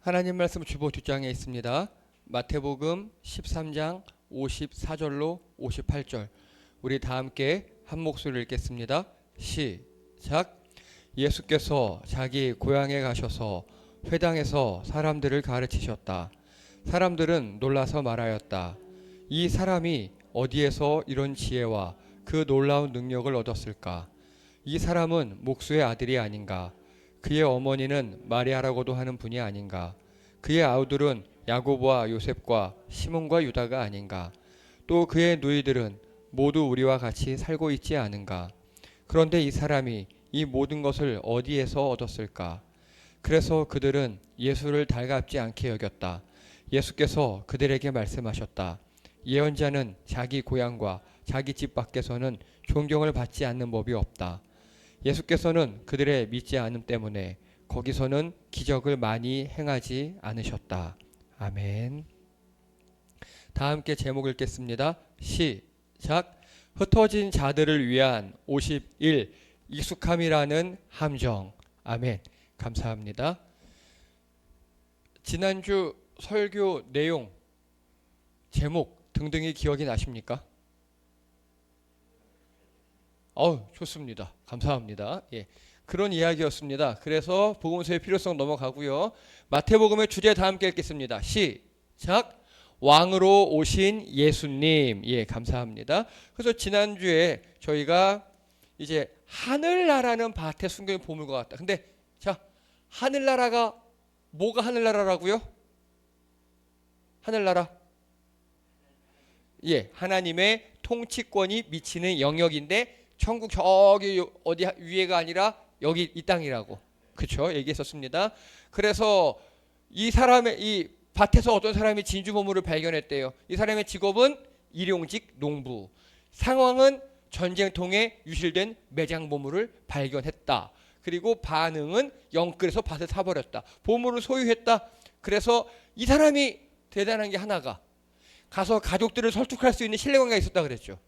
하나님 말씀 주보 뒷장에 있습니다. 마태복음 13장 54절로 58절. 우리 다 함께 한 목소리를 읽겠습니다. 시작. 예수께서 자기 고향에 가셔서 회당에서 사람들을 가르치셨다. 사람들은 놀라서 말하였다. 이 사람이 어디에서 이런 지혜와 그 놀라운 능력을 얻었을까? 이 사람은 목수의 아들이 아닌가? 그의 어머니는 마리아라고도 하는 분이 아닌가? 그의 아우들은 야고보와 요셉과 시몬과 유다가 아닌가? 또 그의 누이들은 모두 우리와 같이 살고 있지 않은가? 그런데 이 사람이 이 모든 것을 어디에서 얻었을까? 그래서 그들은 예수를 달갑지 않게 여겼다. 예수께서 그들에게 말씀하셨다. 예언자는 자기 고향과 자기 집 밖에서는 존경을 받지 않는 법이 없다. 예수께서는 그들의 믿지 않음 때문에 거기서는 기적을 많이 행하지 않으셨다. 아멘. 다 함께 제목 읽겠습니다. 시작. 흩어진 자들을 위한 51 익숙함이라는 함정. 아멘. 감사합니다. 지난주 설교 내용, 제목 등등이 기억이 나십니까? 좋습니다. 감사합니다. 예, 그런 이야기였습니다. 그래서 복음서의 필요성 넘어가고요. 마태복음의 주제 다 함께 읽겠습니다. 시작. 왕으로 오신 예수님. 예, 감사합니다. 그래서 지난주에 저희가 이제 하늘나라는 밭에 숨겨진 보물과 같다. 근데 자, 하늘나라가 뭐가 하늘나라라고요? 하늘나라. 예, 하나님의 통치권이 미치는 영역인데 천국 저기 어디 위에가 아니라 여기 이 땅이라고, 그렇죠? 얘기했었습니다. 그래서 이 사람의 이 밭에서 어떤 사람이 진주 보물을 발견했대요. 이 사람의 직업은 일용직 농부. 상황은 전쟁통에 유실된 매장 보물을 발견했다. 그리고 반응은 영끌에서 밭을 사버렸다. 보물을 소유했다. 그래서 이 사람이 대단한 게 하나가 가서 가족들을 설득할 수 있는 신뢰관계가 있었다 그랬죠.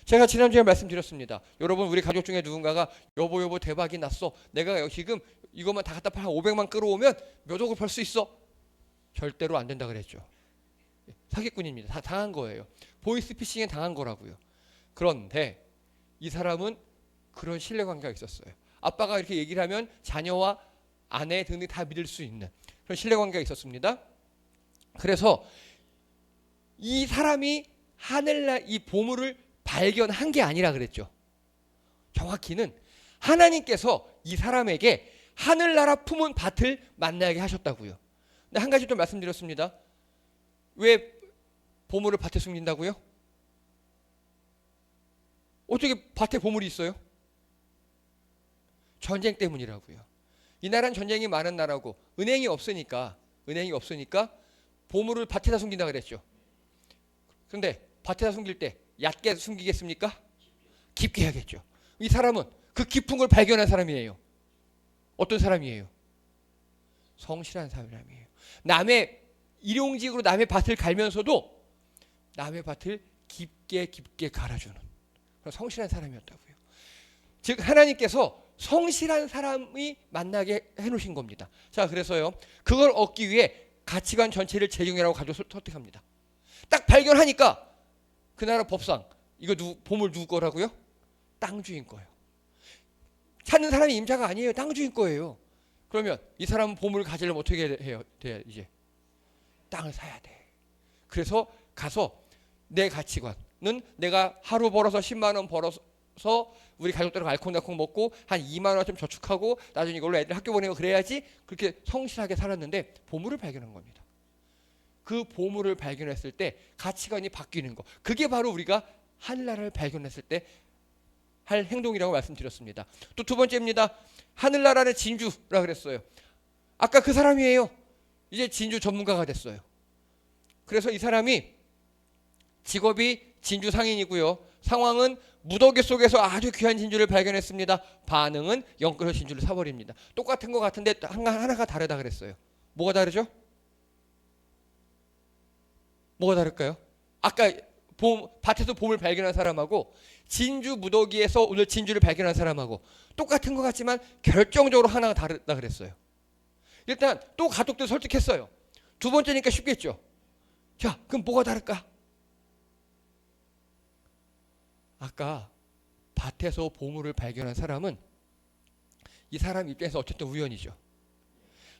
제가 지난주에 말씀드렸습니다. 여러분, 우리 가족 중에 누군가가 여보 대박이 났어. 내가 지금 이것만 다 갖다 팔아 500만 끌어오면 몇 억을 벌 수 있어. 절대로 안 된다 그랬죠. 사기꾼입니다. 다 당한 거예요. 보이스피싱에 당한 거라고요. 그런데 이 사람은 그런 신뢰관계가 있었어요. 아빠가 이렇게 얘기를 하면 자녀와 아내 등등 다 믿을 수 있는 그런 신뢰관계가 있었습니다. 그래서 이 사람이 하늘날 이 보물을 발견한 게 아니라 그랬죠. 정확히는 하나님께서 이 사람에게 하늘나라 품은 밭을 만나게 하셨다고요. 근데 한 가지 또 말씀드렸습니다. 왜 보물을 밭에 숨긴다고요? 어떻게 밭에 보물이 있어요? 전쟁 때문이라고요. 이 나라는 전쟁이 많은 나라고 은행이 없으니까 보물을 밭에다 숨긴다 그랬죠. 그런데 밭에다 숨길 때 얕게 숨기겠습니까? 깊게 해야겠죠. 이 사람은 그 깊은 걸 발견한 사람이에요. 어떤 사람이에요? 성실한 사람이에요. 남의 일용직으로 남의 밭을 갈면서도 남의 밭을 깊게 갈아주는 그런 성실한 사람이었다고요. 즉 하나님께서 성실한 사람이 만나게 해놓으신 겁니다. 자, 그래서요, 그걸 얻기 위해 가치관 전체를 재경이라고 가지고 설득합니다. 딱 발견하니까 그 나라 법상 이거 보물 누구 거라고요? 땅 주인 거예요. 찾는 사람이 임자가 아니에요. 땅 주인 거예요. 그러면 이 사람은 보물을 가지려면 어떻게 해야 돼? 이제 땅을 사야 돼. 그래서 가서 내 가치관은 내가 하루 벌어서 10만 원 벌어서 우리 가족들하고 알콩달콩 먹고 한 2만 원 좀 저축하고 나중에 이걸로 애들 학교 보내고 그래야지, 그렇게 성실하게 살았는데 보물을 발견한 겁니다. 그 보물을 발견했을 때 가치관이 바뀌는 거, 그게 바로 우리가 하늘나라를 발견했을 때 할 행동이라고 말씀드렸습니다. 또 두 번째입니다. 하늘나라는 진주라 그랬어요. 아까 그 사람이에요. 이제 진주 전문가가 됐어요. 그래서 이 사람이 직업이 진주 상인이고요. 상황은 무더기 속에서 아주 귀한 진주를 발견했습니다. 반응은 영끌에서 진주를 사버립니다. 똑같은 것 같은데 하나가 다르다 그랬어요. 뭐가 다르죠? 뭐가 다를까요? 아까 밭에서 보물 발견한 사람하고 진주 무더기에서 오늘 진주를 발견한 사람하고 똑같은 것 같지만 결정적으로 하나가 다르다 그랬어요. 일단 또 가족들 설득했어요. 두 번째니까 쉽겠죠. 자, 그럼 뭐가 다를까? 아까 밭에서 보물을 발견한 사람은 이 사람 입장에서 어쨌든 우연이죠.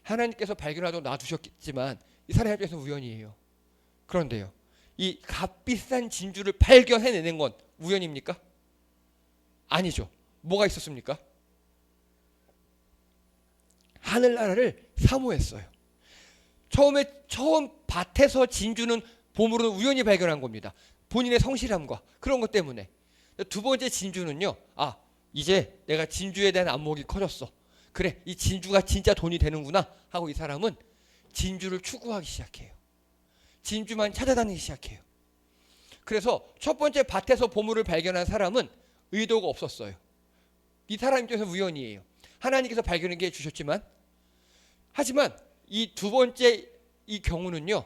하나님께서 발견하도록 놔두셨지만 이 사람 입장에서 우연이에요. 그런데요, 이 값비싼 진주를 발견해내는 건 우연입니까? 아니죠. 뭐가 있었습니까? 하늘나라를 사모했어요. 처음 밭에서 진주는 보물은 우연히 발견한 겁니다. 본인의 성실함과 그런 것 때문에. 두 번째 진주는요, 이제 내가 진주에 대한 안목이 커졌어. 그래, 이 진주가 진짜 돈이 되는구나 하고 이 사람은 진주를 추구하기 시작해요. 진주만 찾아다니기 시작해요. 그래서 첫 번째 밭에서 보물을 발견한 사람은 의도가 없었어요. 이 사람 입장에서 우연이에요. 하나님께서 발견하게 주셨지만, 하지만 이 두 번째 이 경우는요,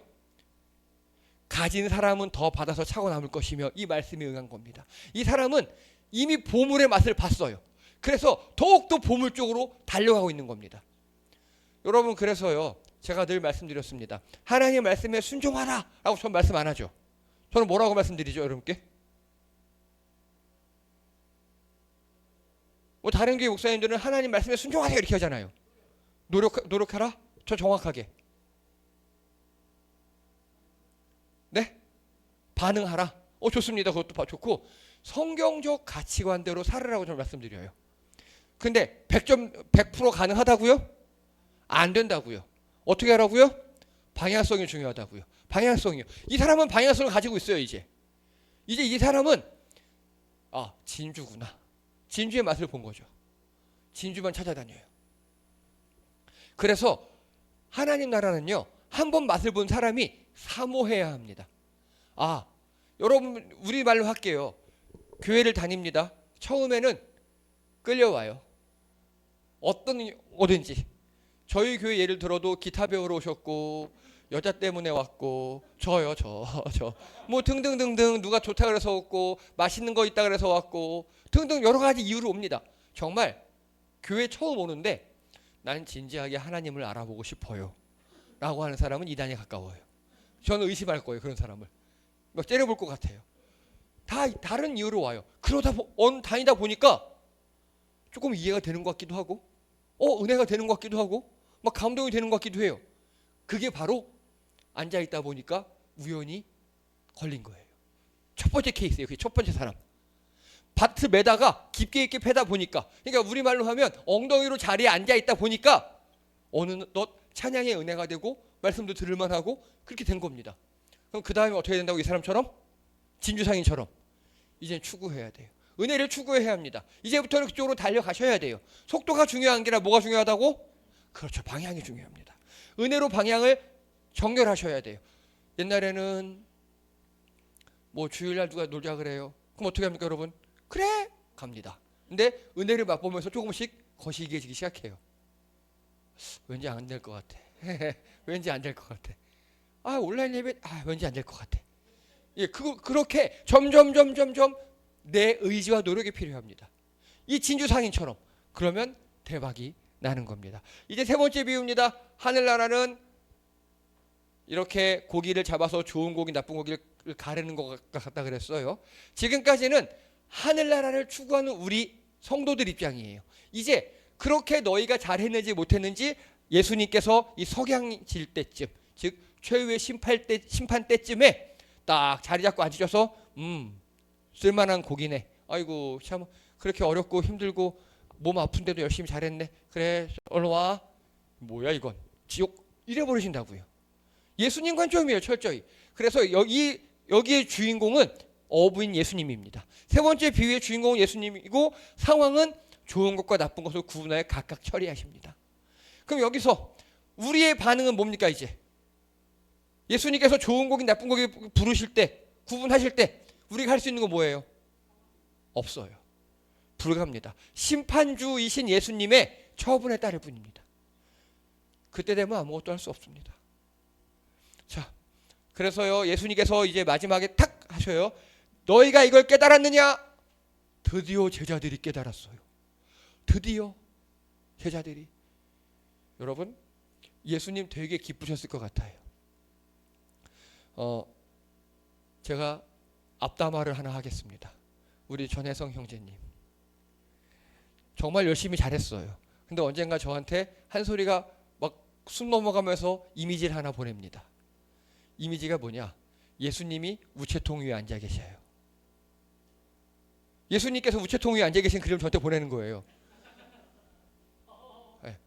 가진 사람은 더 받아서 차고 남을 것이며 이 말씀에 응한 겁니다. 이 사람은 이미 보물의 맛을 봤어요. 그래서 더욱더 보물 쪽으로 달려가고 있는 겁니다. 여러분, 그래서요, 제가 늘 말씀드렸습니다. 하나님의 말씀에 순종하라 라고 전 말씀 안 하죠. 저는 뭐라고 말씀드리죠, 여러분께? 뭐 다른 교회 목사님들은 하나님 말씀에 순종하세요 이렇게 하잖아요. 노력하라? 저 정확하게. 네? 반응하라? 좋습니다. 그것도 좋고 성경적 가치관대로 살으라고 저는 말씀드려요. 근데 100% 가능하다고요? 안 된다고요. 어떻게 하라고요? 방향성이 중요하다고요. 방향성이요. 이 사람은 방향성을 가지고 있어요. 이제 이 사람은 진주구나. 진주의 맛을 본 거죠. 진주만 찾아다녀요. 그래서 하나님 나라는요, 한번 맛을 본 사람이 사모해야 합니다. 여러분, 우리 말로 할게요. 교회를 다닙니다. 처음에는 끌려와요. 어든지. 저희 교회 예를 들어도 기타 배우러 오셨고, 여자 때문에 왔고, 저. 뭐 등등등등, 누가 좋다 그래서 왔고, 맛있는 거 있다 그래서 왔고, 등등 여러 가지 이유로 옵니다. 정말 교회 처음 오는데 나는 진지하게 하나님을 알아보고 싶어요 라고 하는 사람은 이단에 가까워요. 저는 의심할 거예요. 그런 사람을 막 째려볼 것 같아요. 다 다른 이유로 와요. 그러다 다니다 보니까 조금 이해가 되는 것 같기도 하고, 은혜가 되는 것 같기도 하고, 막 감동이 되는 것 같기도 해요. 그게 바로 앉아있다 보니까 우연히 걸린 거예요. 첫 번째 케이스예요. 그게 첫 번째 사람. 밭을 매다가 깊게 있게 패다 보니까, 그러니까 우리말로 하면 엉덩이로 자리에 앉아있다 보니까 어느덧 찬양의 은혜가 되고 말씀도 들을만하고 그렇게 된 겁니다. 그럼 그 다음에 어떻게 된다고? 이 사람처럼? 진주상인처럼 이제 추구해야 돼요. 은혜를 추구해야 합니다. 이제부터는 그쪽으로 달려가셔야 돼요. 속도가 중요한 게 아니라 뭐가 중요하다고? 그렇죠. 방향이 중요합니다. 은혜로 방향을 정렬하셔야 돼요. 옛날에는 뭐 주일날 누가 놀자 그래요. 그럼 어떻게 합니까, 여러분? 그래, 갑니다. 근데 은혜를 맛보면서 조금씩 거시기해지기 시작해요. 왠지 안 될 것 같아. 왠지 안 될 것 같아. 온라인 예배, 왠지 안 될 것 같아. 예, 그렇게 점점 내 의지와 노력이 필요합니다. 이 진주상인처럼. 그러면 대박이 나는 겁니다. 이제 세 번째 비유입니다. 하늘나라는 이렇게 고기를 잡아서 좋은 고기, 나쁜 고기를 가르는 것 같다 그랬어요. 지금까지는 하늘나라를 추구하는 우리 성도들 입장이에요. 이제 그렇게 너희가 잘했는지 못했는지 예수님께서 이 석양 질 때쯤, 즉 최후의 심판 때쯤에 딱 자리 잡고 앉으셔서 쓸만한 고기네. 아이고 참 그렇게 어렵고 힘들고 몸 아픈데도 열심히 잘했네. 그래 얼른 와. 뭐야 이건 지옥 이래버리신다고요. 예수님 관점이에요. 철저히. 그래서 여기의 주인공은 어부인 예수님입니다. 세 번째 비유의 주인공은 예수님이고 상황은 좋은 것과 나쁜 것을 구분하여 각각 처리하십니다. 그럼 여기서 우리의 반응은 뭡니까? 이제 예수님께서 좋은 고기 나쁜 고기 부르실 때, 구분하실 때 우리가 할 수 있는 건 뭐예요? 없어요. 불가합니다. 심판주이신 예수님의 처분에 따를 뿐입니다. 그때 되면 아무것도 할 수 없습니다. 자, 그래서요 예수님께서 이제 마지막에 탁 하셔요. 너희가 이걸 깨달았느냐? 드디어 제자들이 깨달았어요. 드디어 제자들이. 여러분, 예수님 되게 기쁘셨을 것 같아요. 제가 앞담화를 하나 하겠습니다. 우리 전혜성 형제님 정말 열심히 잘했어요. 근데 언젠가 저한테 한 소리가 막 숨 넘어가면서 이미지를 하나 보냅니다. 이미지가 뭐냐? 예수님이 우체통 위에 앉아 계셔요. 예수님께서 우체통 위에 앉아 계신 그림 저한테 보내는 거예요.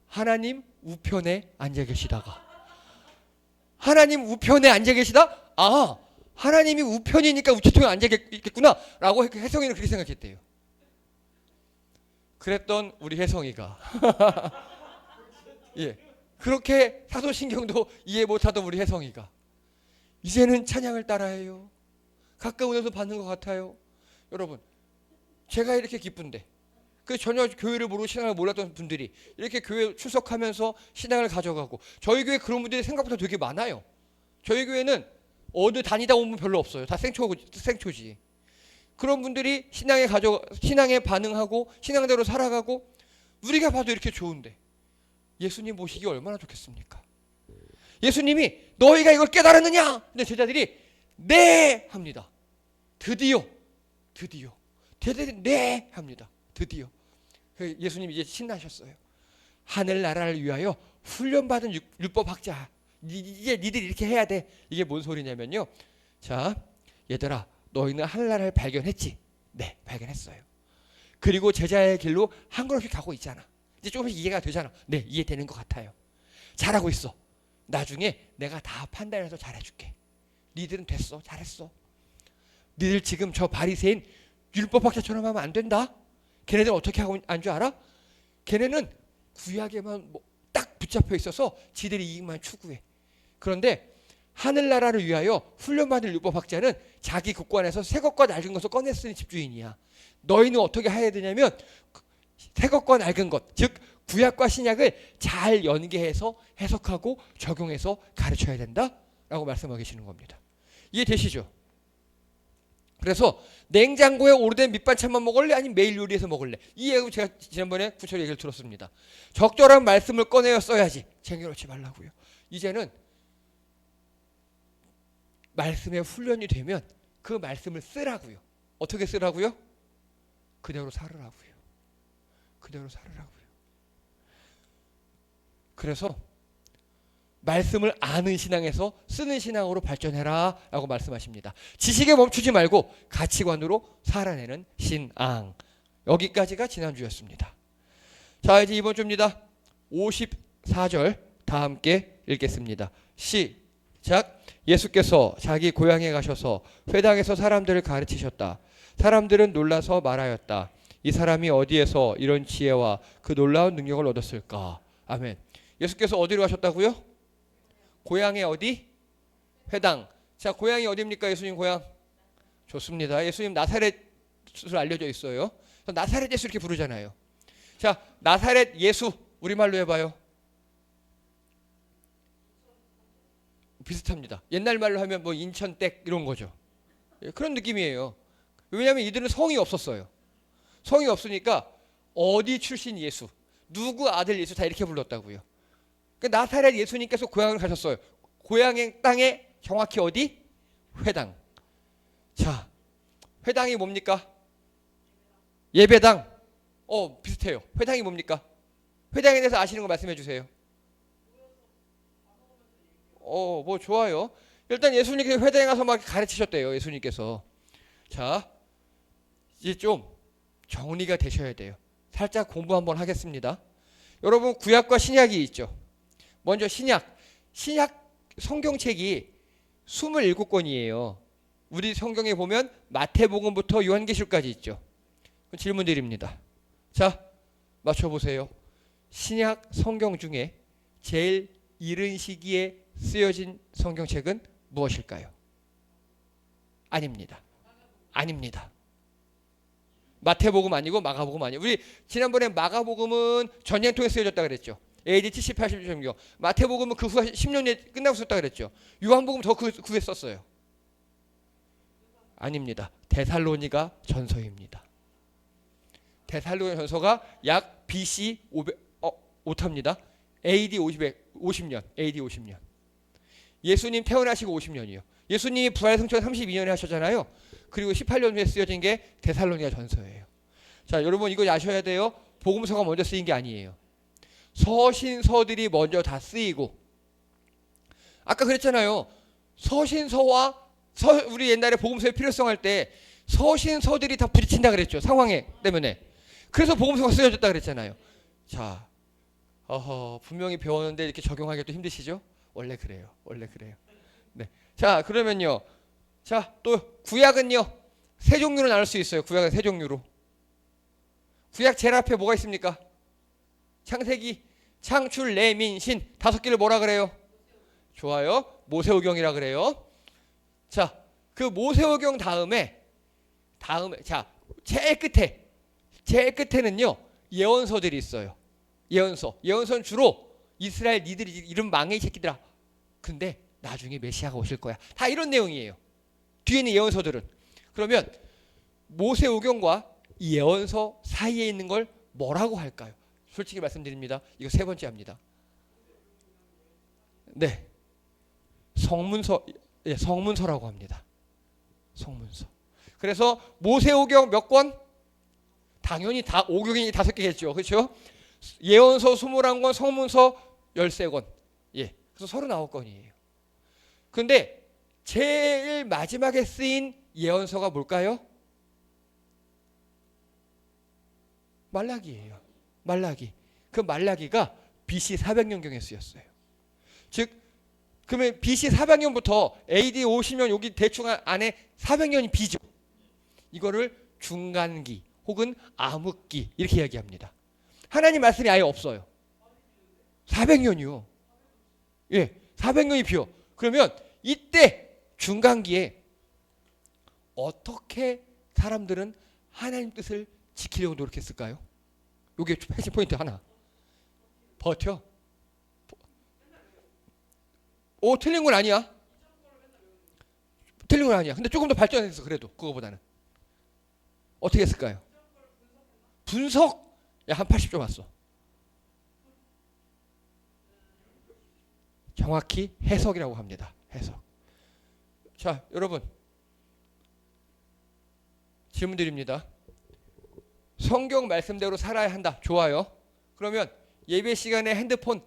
하나님 우편에 앉아 계시다가, 하나님 우편에 앉아 계시다? 아, 하나님이 우편이니까 우체통에 앉아 있겠구나 라고 혜성이는 그렇게 생각했대요. 그랬던 우리 혜성이가 예, 그렇게 사도신경도 이해 못하던 우리 혜성이가 이제는 찬양을 따라해요. 가까운 데서 받는 것 같아요. 여러분, 제가 이렇게 기쁜데 그 전혀 교회를 모르고 신앙을 몰랐던 분들이 이렇게 교회 출석하면서 신앙을 가져가고, 저희 교회 그런 분들이 생각보다 되게 많아요. 저희 교회는 어디 다니다 오면 별로 없어요. 다 생초지. 그런 분들이 신앙에 반응하고 신앙대로 살아가고, 우리가 봐도 이렇게 좋은데 예수님 모시기 얼마나 좋겠습니까? 예수님이 너희가 이걸 깨달았느냐? 근데 제자들이 네 합니다. 드디어 제자들이 네 합니다. 드디어. 예수님이 이제 신나셨어요. 하늘나라를 위하여 훈련받은 율법학자, 이제 니들이 이렇게 해야 돼. 이게 뭔 소리냐면요, 자, 얘들아, 너희는 하늘나라를 발견했지? 네, 발견했어요. 그리고 제자의 길로 한 걸음씩 가고 있잖아. 이제 조금씩 이해가 되잖아. 네, 이해되는 것 같아요. 잘하고 있어. 나중에 내가 다 판단해서 잘해줄게. 니들은 됐어, 잘했어. 니들 지금 저 바리새인 율법학자처럼 하면 안 된다. 걔네들 어떻게 하고 안 줄 알아? 걔네는 구약에만 딱 붙잡혀 있어서 지들이 이익만 추구해. 그런데 하늘나라를 위하여 훈련받은 율법학자는 자기 국관에서 새 것과 낡은 것을 꺼내 쓰는 집주인이야. 너희는 어떻게 해야 되냐면 새 것과 낡은 것, 즉 구약과 신약을 잘 연계해서 해석하고 적용해서 가르쳐야 된다라고 말씀하고 계시는 겁니다. 이해되시죠? 그래서 냉장고에 오래된 밑반찬만 먹을래? 아니면 매일 요리해서 먹을래? 이 얘기 제가 지난번에 구체적으로 얘기를 들었습니다. 적절한 말씀을 꺼내어 써야지. 쟁여놓지 말라고요. 이제는 말씀에 훈련이 되면 그 말씀을 쓰라고요. 어떻게 쓰라고요? 그대로 살으라고요. 그대로 살으라고요. 그래서 말씀을 아는 신앙에서 쓰는 신앙으로 발전해라 라고 말씀하십니다. 지식에 멈추지 말고 가치관으로 살아내는 신앙. 여기까지가 지난주였습니다. 자, 이제 이번 주입니다. 54절 다 함께 읽겠습니다. 시작. 예수께서 자기 고향에 가셔서 회당에서 사람들을 가르치셨다. 사람들은 놀라서 말하였다. 이 사람이 어디에서 이런 지혜와 그 놀라운 능력을 얻었을까? 아멘. 예수께서 어디로 가셨다고요? 고향이 어디? 회당. 자, 고향이 어디입니까? 예수님 고향. 좋습니다. 예수님 나사렛으로 알려져 있어요. 나사렛 예수 이렇게 부르잖아요. 자, 나사렛 예수 우리말로 해봐요. 비슷합니다. 옛날 말로 하면 뭐 인천댁 이런 거죠. 그런 느낌이에요. 왜냐하면 이들은 성이 없었어요. 성이 없으니까 어디 출신 예수, 누구 아들 예수 다 이렇게 불렀다고요. 나사렛 예수님께서 고향을 가셨어요. 고향의 땅에 정확히 어디? 회당. 자, 회당이 뭡니까? 예배당. 비슷해요. 회당이 뭡니까? 회당에 대해서 아시는 거 말씀해 주세요. 뭐 좋아요. 일단 예수님께서 회당에 가서 막 가르치셨대요. 예수님께서. 자, 이제 좀 정리가 되셔야 돼요. 살짝 공부 한번 하겠습니다. 여러분, 구약과 신약이 있죠. 먼저 신약 성경책이 27권이에요. 우리 성경에 보면 마태복음부터 요한계시록까지 있죠. 질문 드립니다. 자, 맞춰보세요. 신약 성경 중에 제일 이른 시기에 쓰여진 성경책은 무엇일까요? 아닙니다. 마태복음 아니고 마가복음 아니에요. 우리 지난번에 마가복음은 전쟁통에 쓰여졌다 그랬죠. AD 70, 80 정도. 마태복음은 그 후에 10년에 끝나고 썼다 그랬죠. 요한복음 더 그 후에 썼어요. 아닙니다. 데살로니가 전서입니다. 데살로니가 전서가 약 BC 500, 오탑니다. AD 50년, AD 50년. 예수님 태어나시고 50년이요. 예수님이 부활 승천 32년에 하셨잖아요. 그리고 18년 후에 쓰여진 게 데살로니가 전서예요. 자, 여러분 이거 아셔야 돼요. 복음서가 먼저 쓰인 게 아니에요. 서신서들이 먼저 다 쓰이고, 아까 그랬잖아요. 서신서와 우리 옛날에 복음서의 필요성 할 때 서신서들이 다 부딪힌다 그랬죠. 상황에 때문에. 그래서 복음서가 쓰여졌다 그랬잖아요. 자, 분명히 배웠는데 이렇게 적용하기도 힘드시죠? 원래 그래요. 원래 그래요. 네. 자, 그러면요. 자, 또 구약은요. 세 종류로 나눌 수 있어요. 구약은 세 종류로. 구약 제일 앞에 뭐가 있습니까? 창세기, 창출, 레민, 신. 5개를 뭐라 그래요? 좋아요. 모세오경이라 그래요. 자, 그 모세오경 다음에 자, 제일 끝에는요. 예언서들이 있어요. 예언서는 주로 이스라엘 니들이 이런 망의 새끼들아. 근데 나중에 메시아가 오실 거야. 다 이런 내용이에요. 뒤에 있는 예언서들은. 그러면 모세오경과 이 예언서 사이에 있는 걸 뭐라고 할까요? 솔직히 말씀드립니다. 이거 세 번째 합니다. 네. 성문서라고 합니다. 성문서. 그래서 모세오경 몇 권? 당연히 다 오경이 5개겠죠. 그렇죠? 예언서 21권, 성문서 13권. 예. 그래서 39권이에요. 근데 제일 마지막에 쓰인 예언서가 뭘까요? 말라기예요. 말라기. 그 말라기가 BC 400년경에 쓰였어요. 즉 그러면 BC 400년부터 AD 50년 여기 대충 안에 400년이 B죠. 이거를 중간기 혹은 암흑기 이렇게 이야기합니다. 하나님 말씀이 아예 없어요. 400년이요. 예, 400년이 비어. 그러면 이때 중간기에 어떻게 사람들은 하나님 뜻을 지키려고 노력했을까요? 이게 핵심 포인트 하나. 버텨. 틀린 건 아니야. 틀린 건 아니야. 근데 조금 더 발전했어. 그래도 그거보다는. 어떻게 했을까요? 분석? 야, 한 80점 왔어. 정확히 해석이라고 합니다. 해석. 자, 여러분. 질문 드립니다. 성경 말씀대로 살아야 한다. 좋아요. 그러면 예배 시간에 핸드폰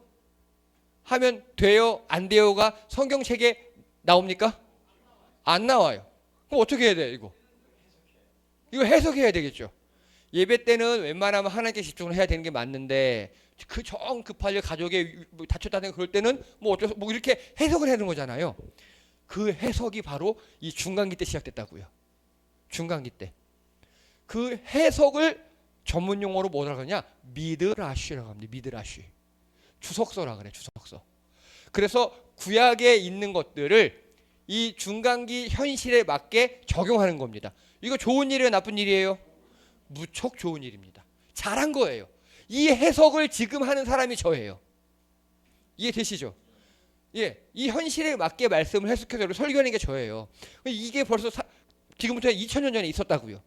하면 돼요? 안 돼요가 성경책에 나옵니까? 안 나와요. 그럼 어떻게 해야 돼, 이거? 이거 해석해야 되겠죠. 예배 때는 웬만하면 하나님께 집중을 해야 되는 게 맞는데 그 정 급할 일 가족에 다쳤다는 그럴 때는 뭐 어쩔 수 뭐 이렇게 해석을 하는 거잖아요. 그 해석이 바로 이 중간기 때 시작됐다고요. 중간기 때. 그 해석을 전문 용어로 뭐라고 하냐? 미드라쉬라고 합니다. 미드라쉬. 주석서라 그래. 주석서. 그래서 구약에 있는 것들을 이 중간기 현실에 맞게 적용하는 겁니다. 이거 좋은 일이에요? 나쁜 일이에요? 무척 좋은 일입니다. 잘한 거예요. 이 해석을 지금 하는 사람이 저예요. 이해되시죠? 예, 이 현실에 맞게 말씀을 해석해서 설교하는 게 저예요. 이게 벌써 지금부터 2000년 전에 있었다고요.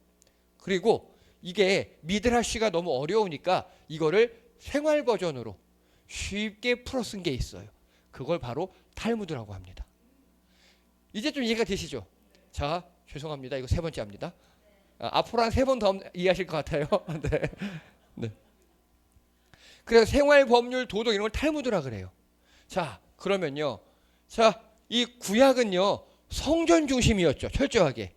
그리고 이게 미드라쉬가 너무 어려우니까 이거를 생활 버전으로 쉽게 풀어 쓴 게 있어요. 그걸 바로 탈무드라고 합니다. 이제 좀 이해가 되시죠? 자, 죄송합니다. 이거 세 번째 합니다. 앞으로 한 3번 더 이해하실 것 같아요. 네. 네. 그래서 생활 법률 도덕 이런 걸 탈무드라 그래요. 자, 그러면요. 자, 이 구약은요. 성전 중심이었죠. 철저하게.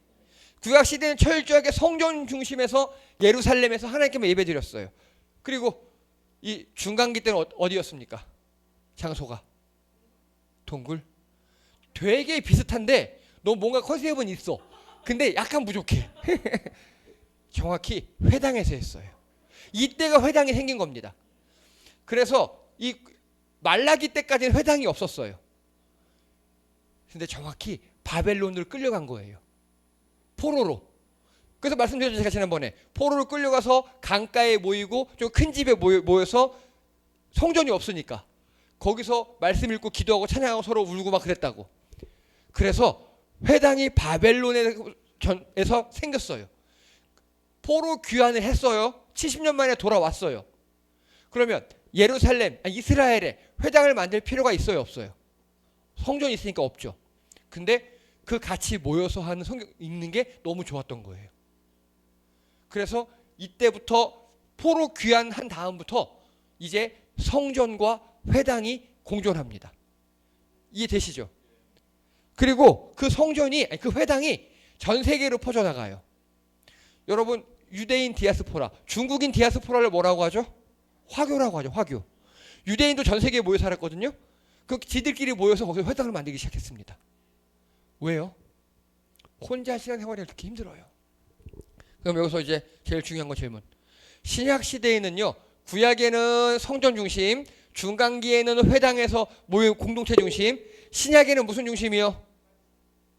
구약 시대는 철저하게 성전 중심에서 예루살렘에서 하나님께만 예배드렸어요. 그리고 이 중간기 때는 어디였습니까? 장소가 동굴. 되게 비슷한데 너 뭔가 컨셉은 있어. 근데 약간 부족해. 정확히 회당에서 했어요. 이때가 회당이 생긴 겁니다. 그래서 이 말라기 때까지는 회당이 없었어요. 근데 정확히 바벨론으로 끌려간 거예요. 포로로. 그래서 말씀드렸죠. 제가 지난번에 포로로 끌려가서 강가에 모이고 좀 큰 집에 모여서 성전이 없으니까 거기서 말씀 읽고 기도하고 찬양하고 서로 울고 막 그랬다고. 그래서 회당이 바벨론에서 생겼어요. 포로 귀환을 했어요. 70년 만에 돌아왔어요. 그러면 예루살렘, 이스라엘에 회당을 만들 필요가 있어요, 없어요? 성전이 있으니까 없죠. 근데 그 같이 모여서 하는 성경 읽는 게 너무 좋았던 거예요. 그래서 이때부터 포로 귀환한 다음부터 이제 성전과 회당이 공존합니다. 이해되시죠? 그리고 그 성전이, 그 회당이 전 세계로 퍼져나가요. 여러분, 유대인 디아스포라, 중국인 디아스포라를 뭐라고 하죠? 화교라고 하죠. 화교. 유대인도 전 세계에 모여 살았거든요. 그 지들끼리 모여서 거기서 회당을 만들기 시작했습니다. 왜요? 혼자 신앙생활이 그렇게 힘들어요. 그럼 여기서 이제 제일 중요한 거 질문. 신약 시대에는요, 구약에는 성전 중심, 중간기에는 회당에서 모여 공동체 중심, 신약에는 무슨 중심이요?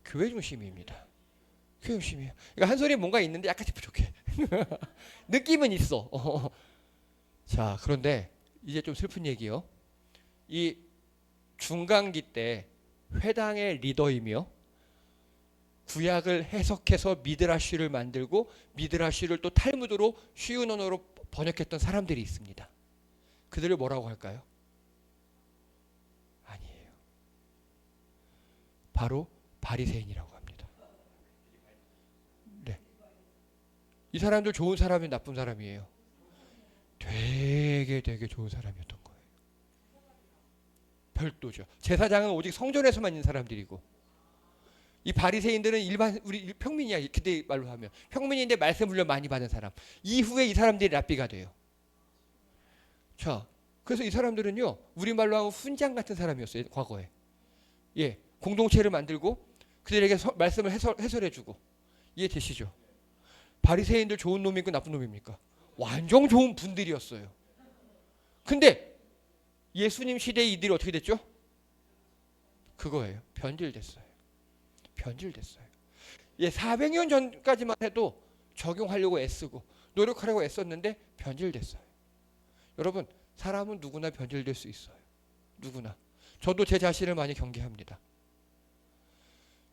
교회 중심입니다. 교회 중심이에요. 그러니까 한 소리 뭔가 있는데 약간 부족해. 느낌은 있어. 자, 그런데 이제 좀 슬픈 얘기요. 이 중간기 때 회당의 리더이며 구약을 해석해서 미드라쉬를 만들고 미드라쉬를 또 탈무드로 쉬운 언어로 번역했던 사람들이 있습니다. 그들을 뭐라고 할까요? 아니에요. 바로 바리새인이라고 합니다. 네. 이 사람들 좋은 사람이 나쁜 사람이에요. 되게 좋은 사람이었던 거예요. 별도죠. 제사장은 오직 성전에서만 있는 사람들이고, 이 바리새인들은 일반 우리 평민이야. 그때 말로 하면 평민인데 말씀 훈련 많이 받은 사람. 이후에 이 사람들이 랍비가 돼요. 자, 그래서 이 사람들은요, 우리 말로 하면 훈장 같은 사람이었어요. 과거에. 예, 공동체를 만들고 그들에게 말씀을 해설해주고. 이해되시죠? 바리새인들 좋은 놈이고 나쁜 놈입니까? 완전 좋은 분들이었어요. 근데 예수님 시대에 이들이 어떻게 됐죠? 그거예요. 변질됐어요. 예, 400년 전까지만 해도 적용하려고 애쓰고 노력하려고 애썼는데 변질됐어요. 여러분, 사람은 누구나 변질될 수 있어요. 누구나. 저도 제 자신을 많이 경계합니다.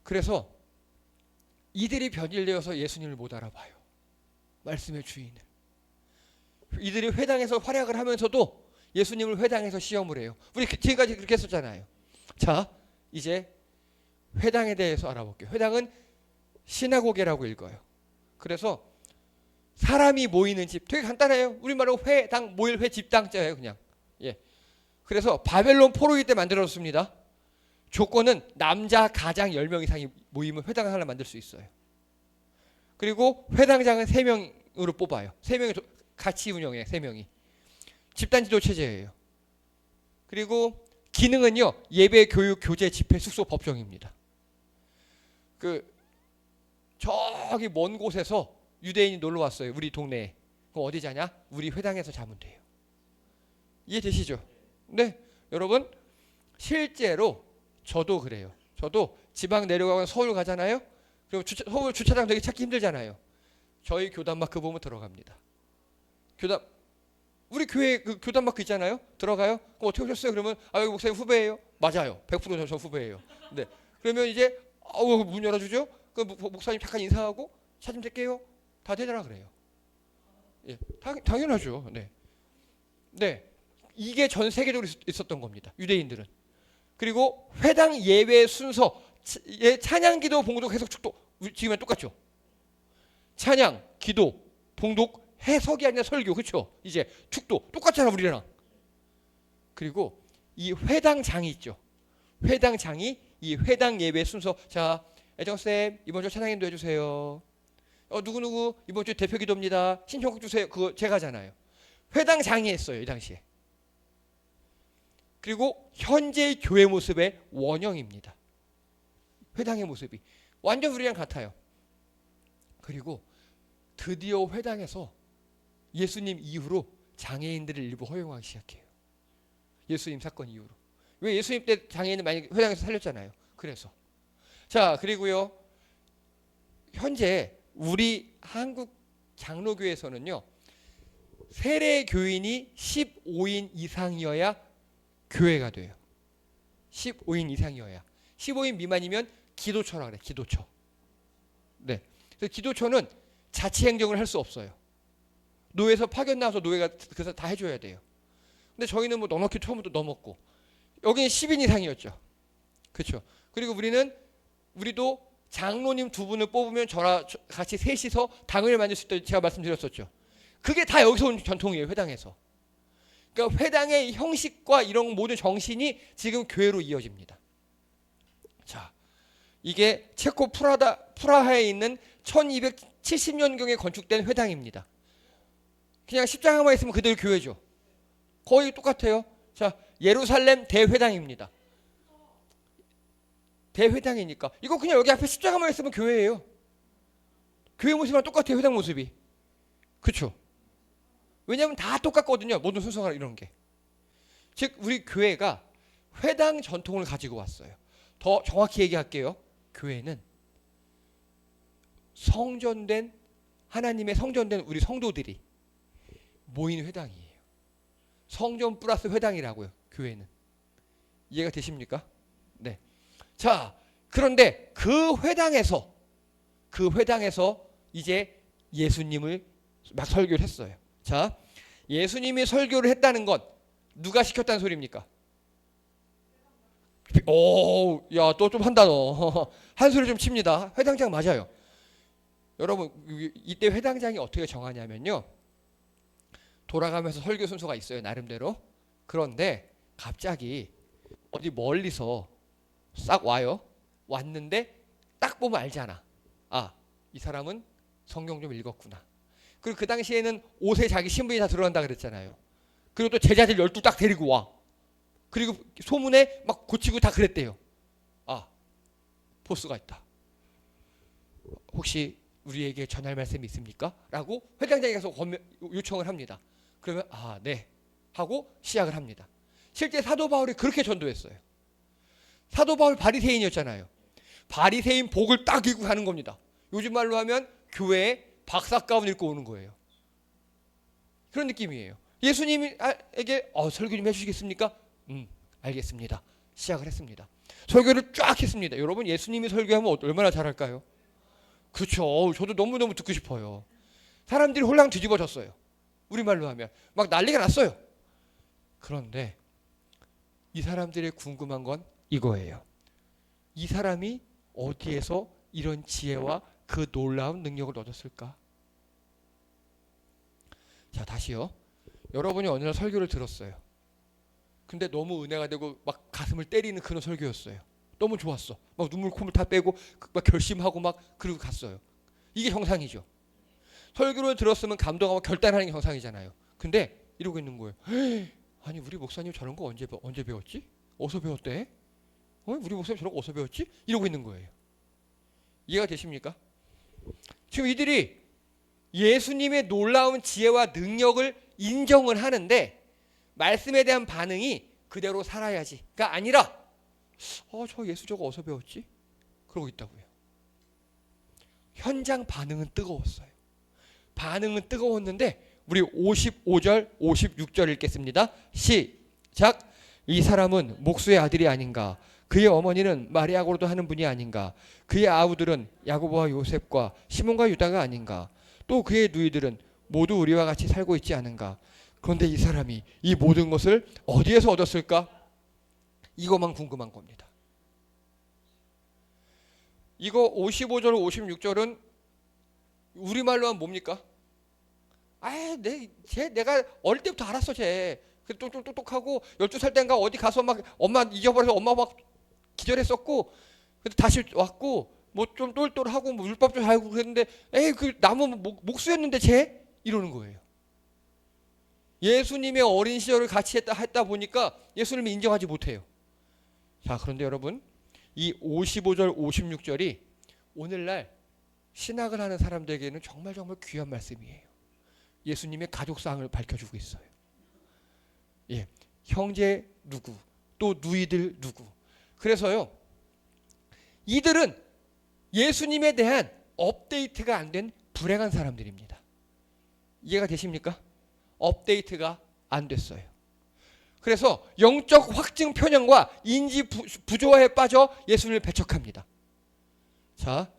그래서 이들이 변질되어서 예수님을 못 알아봐요. 말씀의 주인을. 이들이 회당에서 활약을 하면서도 예수님을 회당에서 시험을 해요. 우리 지금까지 그렇게 했었잖아요. 자, 이제 회당에 대해서 알아볼게요. 회당은 시나고게라고 읽어요. 그래서 사람이 모이는 집, 되게 간단해요. 우리말로 회당, 모일 회, 집당자예요, 그냥. 예. 그래서 바벨론 포로기 때 만들어졌습니다. 조건은 남자 가장 10명 이상이 모이면 회당을 하나 만들 수 있어요. 그리고 회당장은 3명으로 뽑아요. 3명이 같이 운영해요. 3명이. 집단 지도 체제예요. 그리고 기능은요, 예배, 교육, 교제, 집회, 숙소, 법정입니다. 저기 먼 곳에서 유대인이 놀러 왔어요. 우리 동네에. 그럼 어디 자냐? 우리 회당에서 자면 돼요. 이해되시죠? 네. 여러분, 실제로 저도 그래요. 저도 지방 내려가면 서울 가잖아요. 그리고 서울 주차장 되게 찾기 힘들잖아요. 저희 교단 마크 보면 들어갑니다. 우리 교회 그 교단 마크 있잖아요. 들어가요. 그럼 어떻게 오셨어요? 그러면 여기 목사님 후배예요. 맞아요. 100% 저 후배예요. 네. 그러면 이제 문 열어주죠. 그 목사님 잠깐 인사하고 차 좀 댈게요. 다 되더라 그래요. 예, 당연하죠. 네. 네. 이게 전 세계적으로 있었던 겁니다. 유대인들은. 그리고 회당 예배 순서, 찬양, 기도, 봉독, 해석, 축도. 지금은 똑같죠. 찬양, 기도, 봉독, 해석이 아니라 설교. 그렇죠? 이제 축도 똑같잖아, 우리랑. 그리고 이 회당장이 있죠. 회당장이 이 회당 예배 순서. 자, 애정쌤 이번 주 찬양인도 해주세요. 누구누구 이번 주 대표 기도입니다. 신청곡 주세요. 그거 제가 하잖아요. 회당장이 했어요, 이 당시에. 그리고 현재의 교회 모습의 원형입니다. 회당의 모습이 완전 우리랑 같아요. 그리고 드디어 회당에서 예수님 이후로 장애인들을 일부 허용하기 시작해요. 예수님 사건 이후로. 왜? 예수님 때 장애인을 많이 회당에서 살렸잖아요. 그래서. 자, 그리고요, 현재 우리 한국 장로교에서는요, 세례 교인이 15인 이상이어야 교회가 돼요. 15인 이상이어야. 15인 미만이면 기도처라 그래. 기도처. 네. 그래서 기도처는 자치 행정을 할 수 없어요. 노예에서 파견 나와서 노예가 그래서 다 해줘야 돼요. 근데 저희는 뭐 넉넉히 처음부터 넘었고 여기는 10인 이상이었죠. 그렇죠. 그리고 우리도 장로님 두 분을 뽑으면 저랑 같이 셋이서 당을 만들 수 있다고 제가 말씀드렸었죠. 그게 다 여기서 온 전통이에요. 회당에서. 그러니까 회당의 형식과 이런 모든 정신이 지금 교회로 이어집니다. 자, 이게 체코 프라하에 있는 1270년경에 건축된 회당입니다. 그냥 십자가만 있으면 그대로 교회죠. 거의 똑같아요. 자, 예루살렘 대회당입니다. 대회당이니까 이거 그냥 여기 앞에 십자가만 있으면 교회예요. 교회 모습이랑 똑같아요. 회당 모습이. 그렇죠? 왜냐하면 다 똑같거든요. 모든 순서가 이런 게. 즉 우리 교회가 회당 전통을 가지고 왔어요. 더 정확히 얘기할게요. 교회는 성전된 하나님의 성전된 우리 성도들이 모인 회당이에요. 성전 플러스 회당이라고요. 교회는. 이해가 되십니까? 네. 자, 그런데 그 회당에서 이제 예수님을 막 설교를 했어요. 자, 예수님이 설교를 했다는 건 누가 시켰다는 소리입니까? 오, 야, 또 좀 한다 너. 한 소리 좀 칩니다. 회당장 맞아요. 여러분, 이때 회당장이 어떻게 정하냐면요. 돌아가면서 설교 순서가 있어요. 나름대로. 그런데 갑자기 어디 멀리서 싹 와요. 왔는데 딱 보면 알잖아. 아, 이 사람은 성경 좀 읽었구나. 그리고 그 당시에는 옷에 자기 신분이 다 들어간다 그랬잖아요. 그리고 또 제자들 12 딱 데리고 와. 그리고 소문에 막 고치고 다 그랬대요. 아, 보스가 있다. 혹시 우리에게 전할 말씀이 있습니까? 라고 회장장에 가서 요청을 합니다. 그러면 아, 네 하고 시작을 합니다. 실제 사도 바울이 그렇게 전도했어요. 사도 바울 바리새인이었잖아요. 바리새인 복을 딱 입고 가는 겁니다. 요즘 말로 하면 교회에 박사 가운 입고 오는 거예요. 그런 느낌이에요. 예수님에게 설교 좀 해주시겠습니까? 알겠습니다. 시작을 했습니다. 설교를 쫙 했습니다. 여러분 예수님이 설교하면 얼마나 잘할까요? 그렇죠. 저도 너무너무 듣고 싶어요. 사람들이 홀랑 뒤집어졌어요. 우리말로 하면 막 난리가 났어요. 그런데 이 사람들의 궁금한 건 이거예요. 이 사람이 어디에서 이런 지혜와 그 놀라운 능력을 얻었을까? 자, 다시요. 여러분이 어느 날 설교를 들었어요. 근데 너무 은혜가 되고 막 가슴을 때리는 그런 설교였어요. 너무 좋았어. 막 눈물 콧물 다 빼고 막 결심하고 막 그러고 갔어요. 이게 정상이죠. 설교를 들었으면 감동하고 결단하는 게 정상이잖아요. 근데 이러고 있는 거예요. 아니 우리 목사님 저런 거 언제 배웠지? 어디서 배웠대? 우리 목사님 저런 거 어디서 배웠지? 이러고 있는 거예요. 이해가 되십니까? 지금 이들이 예수님의 놀라운 지혜와 능력을 인정을 하는데 말씀에 대한 반응이 그대로 살아야지가 아니라 저 예수 저거 어디서 배웠지? 그러고 있다고요. 현장 반응은 뜨거웠어요. 반응은 뜨거웠는데 우리 55절 56절 읽겠습니다. 시작. 이 사람은 목수의 아들이 아닌가? 그의 어머니는 마리아고로도 하는 분이 아닌가? 그의 아우들은 야고보와 요셉과 시몬과 유다가 아닌가? 또 그의 누이들은 모두 우리와 같이 살고 있지 않은가? 그런데 이 사람이 이 모든 것을 어디에서 얻었을까? 이것만 궁금한 겁니다. 이거 55절 56절은 우리말로 하면 뭡니까? 내가 어릴 때부터 알았어. 쟤 똑똑똑똑하고 12살 땐가 어디 가서 막 엄마 잊어버려서 엄마 막 기절했었고 근데 다시 왔고 뭐 좀 똘똘하고 뭐 율법 좀 알고 그랬는데 그 나무 목수였는데 쟤? 이러는 거예요. 예수님의 어린 시절을 같이 했다 보니까 예수님을 인정하지 못해요. 자, 그런데 여러분 이 55절 56절이 오늘날 신학을 하는 사람들에게는 정말 귀한 말씀이에요. 예수님의 가족상을 밝혀주고 있어요. 예, 형제 누구, 또 누이들 누구. 그래서요, 이들은 예수님에 대한 업데이트가 안 된 불행한 사람들입니다. 이해가 되십니까? 업데이트가 안 됐어요. 그래서 영적 확증 편향과 인지 부조화에 빠져 예수님을 배척합니다. 자,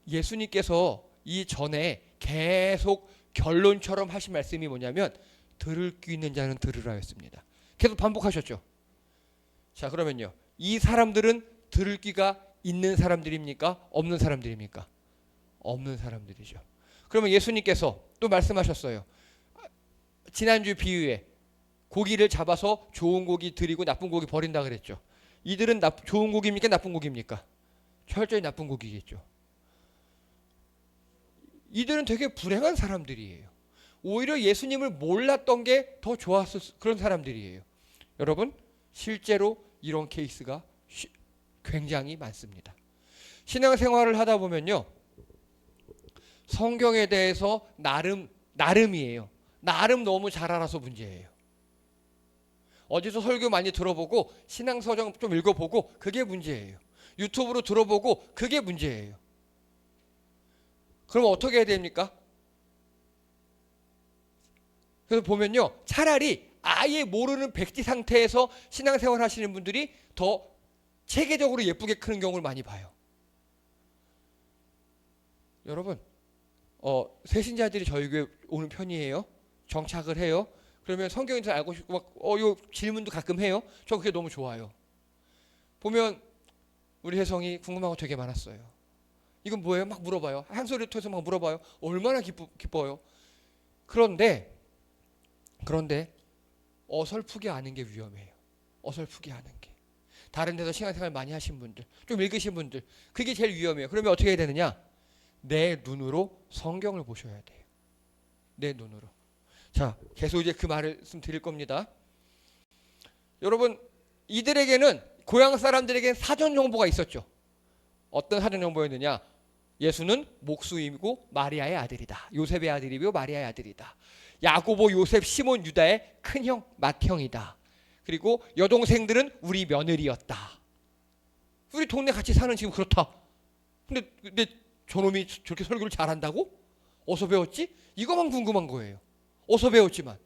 예수님께서 이 전에 계속 결론처럼 하신 말씀이 뭐냐면 들을 귀 있는 자는 들으라 했습니다. 계속 반복하셨죠. 자, 그러면요, 이 사람들은 들을 귀가 있는 사람들입니까? 없는 사람들입니까? 없는 사람들이죠. 그러면 예수님께서 또 말씀하셨어요. 지난주 비유에 고기를 잡아서 좋은 고기 드리고 나쁜 고기 버린다 그랬죠. 이들은 좋은 고기입니까? 나쁜 고기입니까? 철저히 나쁜 고기겠죠. 이들은 되게 불행한 사람들이에요. 오히려 예수님을 몰랐던 게 더 좋았을 그런 사람들이에요. 여러분, 실제로 이런 케이스가 굉장히 많습니다. 신앙생활을 하다 보면요, 성경에 대해서 나름이에요. 나름 너무 잘 알아서 문제예요. 어디서 설교 많이 들어보고 신앙서적 좀 읽어보고 그게 문제예요. 유튜브로 들어보고 그게 문제예요. 그럼 어떻게 해야 됩니까? 그래서 보면요, 차라리 아예 모르는 백지 상태에서 신앙생활 하시는 분들이 더 체계적으로 예쁘게 크는 경우를 많이 봐요. 여러분, 새신자들이 저희 교회 오는 편이에요. 정착을 해요. 그러면 성경에서 알고 싶고 요 질문도 가끔 해요. 저 그게 너무 좋아요. 보면 우리 혜성이 궁금한 거 되게 많았어요. 이건 뭐예요? 막 물어봐요. 한 소리 통해서 막 물어봐요. 얼마나 기뻐요. 그런데 어설프게 아는 게 위험해요. 어설프게 아는 게. 다른 데서 신앙생활 많이 하신 분들, 좀 읽으신 분들, 그게 제일 위험해요. 그러면 어떻게 해야 되느냐? 내 눈으로 성경을 보셔야 돼요. 내 눈으로. 자, 계속 이제 그 말씀 드릴 겁니다. 여러분, 이들에게는 고향 사람들에게는 사전 정보가 있었죠. 어떤 사전 정보였느냐? 예수는 목수이고 마리아의 아들이다. 요셉의 아들이고 마리아의 아들이다. 야고보, 요셉, 시몬, 유다의 큰형, 맏형이다. 그리고 여동생들은 우리 며느리였다. 우리 동네 같이 사는 지금 그렇다. 근데 저놈이 저렇게 설교를 잘한다고? 어디서 배웠지? 이거만 궁금한 거예요. 어디서 배웠지만.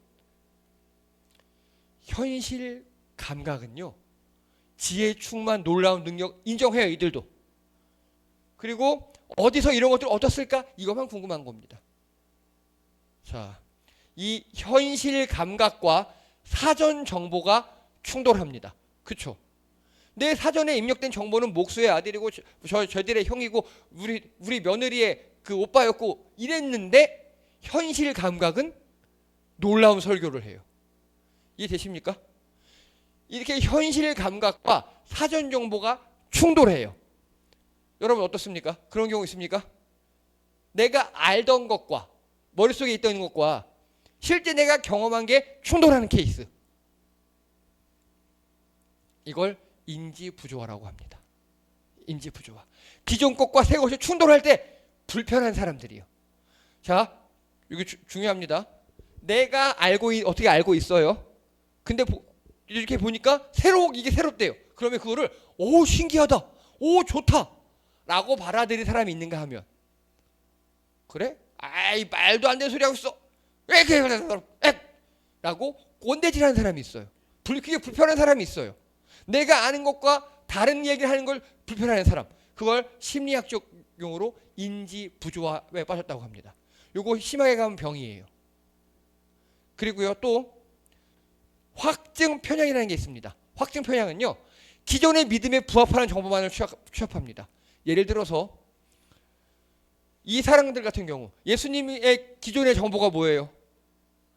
현실 감각은요, 지혜 충만 놀라운 능력 인정해요, 이들도. 그리고 어디서 이런 것들을 얻었을까? 이것만 궁금한 겁니다. 자, 이 현실 감각과 사전 정보가 충돌합니다. 그렇죠? 내 사전에 입력된 정보는 목수의 아들이고 저들의 형이고 우리 며느리의 그 오빠였고 이랬는데 현실 감각은 놀라운 설교를 해요. 이해되십니까? 이렇게 현실 감각과 사전 정보가 충돌해요. 여러분 어떻습니까? 그런 경우 있습니까? 내가 알던 것과 머릿속에 있던 것과 실제 내가 경험한 게 충돌하는 케이스. 이걸 인지부조화라고 합니다. 인지부조화. 기존 것과 새 것이 충돌할 때 불편한 사람들이요. 자, 이게 중요합니다. 내가 어떻게 알고 있어요. 근데 이렇게 보니까 이게 새롭대요. 그러면 그거를 오 신기하다, 오 좋다 라고 받아들인 사람이 있는가 하면, 그래? 아이 말도 안 되는 소리 하고 있어. 왜 그래? 라고 꼰대질하는 사람이 있어요. 그게 불편한 사람이 있어요. 내가 아는 것과 다른 얘기를 하는 걸 불편해하는 사람, 그걸 심리학적 용어로 인지부조화에 빠졌다고 합니다. 요거 심하게 가면 병이에요. 그리고요, 또 확증 편향이라는 게 있습니다. 확증 편향은요, 기존의 믿음에 부합하는 정보만을 취합합니다. 예를 들어서 이 사람들 같은 경우 예수님의 기존의 정보가 뭐예요?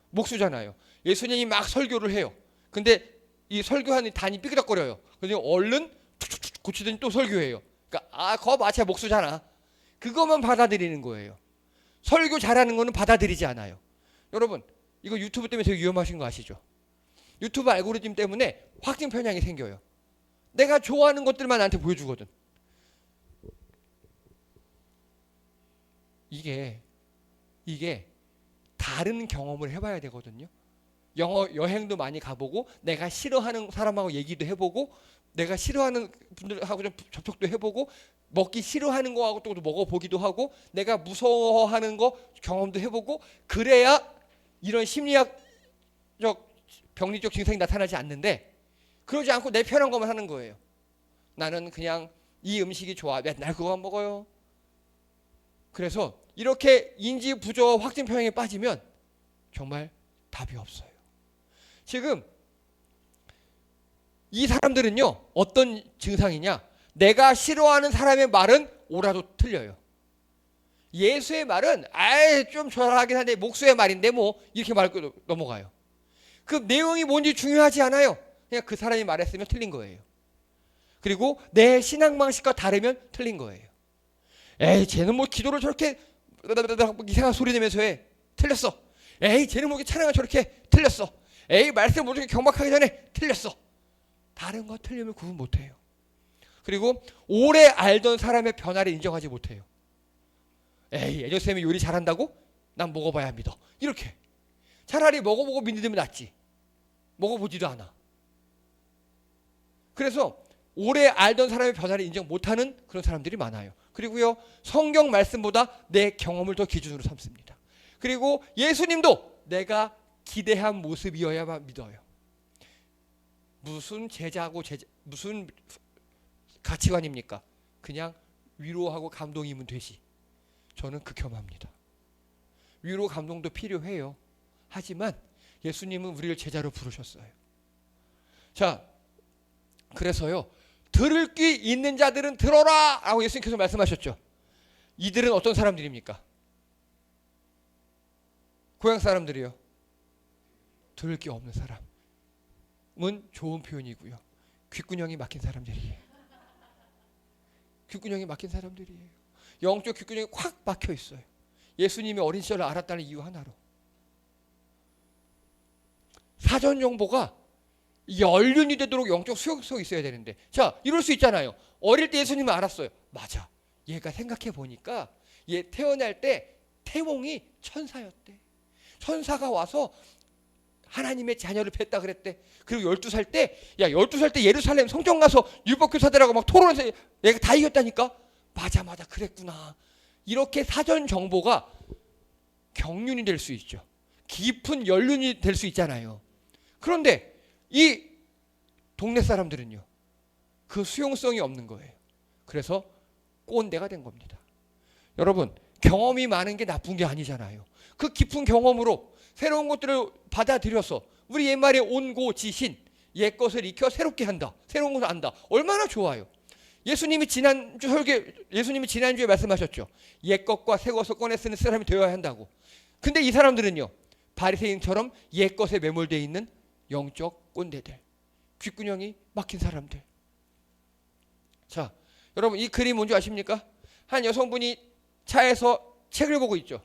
목수잖아요. 예수님이 막 설교를 해요. 근데 이 설교하는 단이 삐그덕거려요. 그래서 얼른 툭툭툭 고치더니 또 설교해요. 그러니까 그거 마치 목수잖아. 그것만 받아들이는 거예요. 설교 잘하는 거는 받아들이지 않아요. 여러분, 이거 유튜브 때문에 되게 위험하신 거 아시죠? 유튜브 알고리즘 때문에 확증 편향이 생겨요. 내가 좋아하는 것들만 나한테 보여주거든. 이게 다른 경험을 해봐야 되거든요. 여행도 많이 가보고 내가 싫어하는 사람하고 얘기도 해보고 내가 싫어하는 분들하고 좀 접촉도 해보고 먹기 싫어하는 거하고 또 먹어보기도 하고 내가 무서워하는 거 경험도 해보고 그래야 이런 심리학적 병리적 증상이 나타나지 않는데, 그러지 않고 내 편한 것만 하는 거예요. 나는 그냥 이 음식이 좋아, 맨날 그거만 먹어요. 그래서 이렇게 인지 부조화 확증 편향에 빠지면 정말 답이 없어요. 지금 이 사람들은요, 어떤 증상이냐? 내가 싫어하는 사람의 말은 옳아도 틀려요. 예수의 말은 아예 좀 저하긴 한데 목수의 말인데 뭐 이렇게 말고 넘어가요. 그 내용이 뭔지 중요하지 않아요. 그냥 그 사람이 말했으면 틀린 거예요. 그리고 내 신앙 방식과 다르면 틀린 거예요. 에이, 쟤는 뭐 기도를 저렇게 이상한 소리 내면서 해. 틀렸어. 에이, 쟤는 뭐 찬양을 저렇게 틀렸어. 에이, 말씀을 뭐 저렇게 경박하기 전에 틀렸어. 다른 거 틀리면 구분 못해요. 그리고 오래 알던 사람의 변화를 인정하지 못해요. 에이, 애녀쌤이 요리 잘한다고? 난 먹어봐야 믿어. 이렇게. 차라리 먹어보고 믿으면 낫지. 먹어보지도 않아. 그래서 오래 알던 사람의 변화를 인정 못하는 그런 사람들이 많아요. 그리고요, 성경 말씀보다 내 경험을 더 기준으로 삼습니다. 그리고 예수님도 내가 기대한 모습이어야만 믿어요. 무슨 제자고 무슨 가치관입니까? 그냥 위로하고 감동이면 되지. 저는 극혐합니다. 위로 감동도 필요해요. 하지만 예수님은 우리를 제자로 부르셨어요. 자, 그래서요, 들을 귀 있는 자들은 들어라 라고 예수님께서 말씀하셨죠. 이들은 어떤 사람들입니까? 고향 사람들이요. 들을 귀 없는 사람은 좋은 표현이고요. 귓구녕이 막힌 사람들이에요. 귓구녕이 막힌 사람들이에요. 영적 귓구녕이 콱 막혀 있어요. 예수님이 어린 시절을 알았다는 이유 하나로. 사전 정보가 연륜이 되도록 영적 수용성이 있어야 되는데, 자, 이럴 수 있잖아요. 어릴 때 예수님을 알았어요. 맞아. 얘가 생각해 보니까 얘 태어날 때 태몽이 천사였대. 천사가 와서 하나님의 자녀를 뵀다 그랬대. 그리고 12살 때, 야, 12살 때 예루살렘 성전 가서 율법교사들하고 막 토론해서 얘가 다 이겼다니까? 맞아, 그랬구나. 이렇게 사전 정보가 경륜이 될 수 있죠. 깊은 연륜이 될 수 있잖아요. 그런데 이 동네 사람들은요, 그 수용성이 없는 거예요. 그래서 꼰대가 된 겁니다. 여러분, 경험이 많은 게 나쁜 게 아니잖아요. 그 깊은 경험으로 새로운 것들을 받아들여서 우리 옛말에 온고지신, 옛 것을 익혀 새롭게 한다. 새로운 것을 안다. 얼마나 좋아요. 예수님이 지난주에 말씀하셨죠. 옛 것과 새 것을 꺼내 쓰는 사람이 되어야 한다고. 근데 이 사람들은요, 바리새인처럼 옛 것에 매몰되어 있는 영적 꼰대들, 귓구녕이 막힌 사람들. 자, 여러분, 이 그림 뭔지 아십니까? 한 여성분이 차에서 책을 보고 있죠.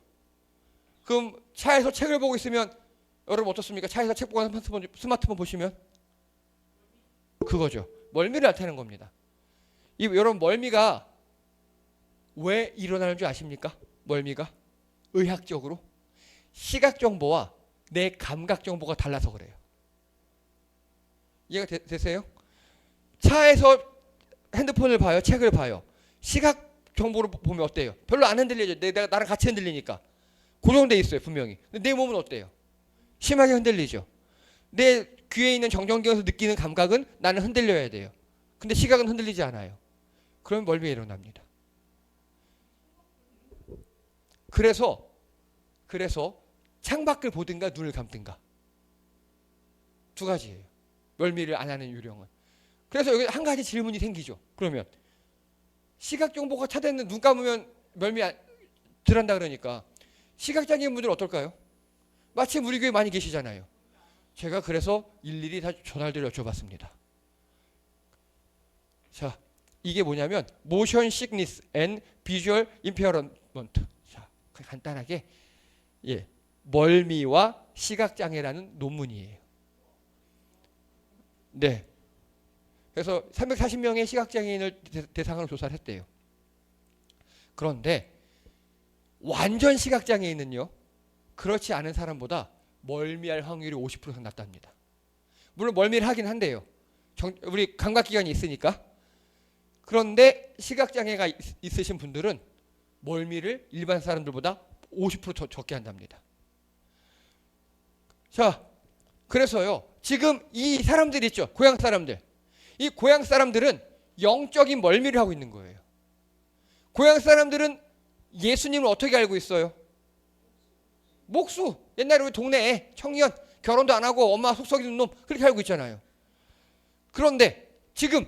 그럼 차에서 책을 보고 있으면 여러분 어떻습니까? 차에서 책 보고 스마트폰 보시면 그거죠. 멀미를 나타내는 겁니다. 여러분, 멀미가 왜 일어나는 줄 아십니까? 멀미가 의학적으로 시각 정보와 내 감각 정보가 달라서 그래요. 이해가 되세요? 차에서 핸드폰을 봐요, 책을 봐요. 시각 정보를 보면 어때요? 별로 안 흔들리죠. 내가 나랑 같이 흔들리니까 고정돼 있어요, 분명히. 근데 내 몸은 어때요? 심하게 흔들리죠. 내 귀에 있는 정전기에서 느끼는 감각은 나는 흔들려야 돼요. 근데 시각은 흔들리지 않아요. 그러면 멀미가 일어납니다. 그래서 창밖을 보든가 눈을 감든가 두 가지예요. 멀미를 안 하는 요령은. 그래서 여기 한 가지 질문이 생기죠. 그러면 시각 정보가 차단된 눈 감으면 멀미 덜 한다 그러니까 시각장애인 분들은 어떨까요? 마침 우리 교회 많이 계시잖아요. 제가 그래서 일일이 다 전화를 여쭤봤습니다. 자, 이게 뭐냐면 motion sickness and visual impairment. 자, 간단하게 멀미와 시각장애라는 논문이에요. 네. 그래서 340명의 시각장애인을 대상으로 조사를 했대요. 그런데 완전 시각장애인은요, 그렇지 않은 사람보다 멀미할 확률이 50% 이상 낮답니다. 물론 멀미를 하긴 한대요. 우리 감각기관이 있으니까. 그런데 시각장애가 있으신 분들은 멀미를 일반 사람들보다 50% 적게 한답니다. 자, 그래서요, 지금 이 사람들 있죠, 고향 사람들. 이 고향 사람들은 영적인 멀미를 하고 있는 거예요. 고향 사람들은 예수님을 어떻게 알고 있어요? 목수, 옛날에 우리 동네에 청년, 결혼도 안 하고 엄마 속 썩이는 놈, 그렇게 알고 있잖아요. 그런데 지금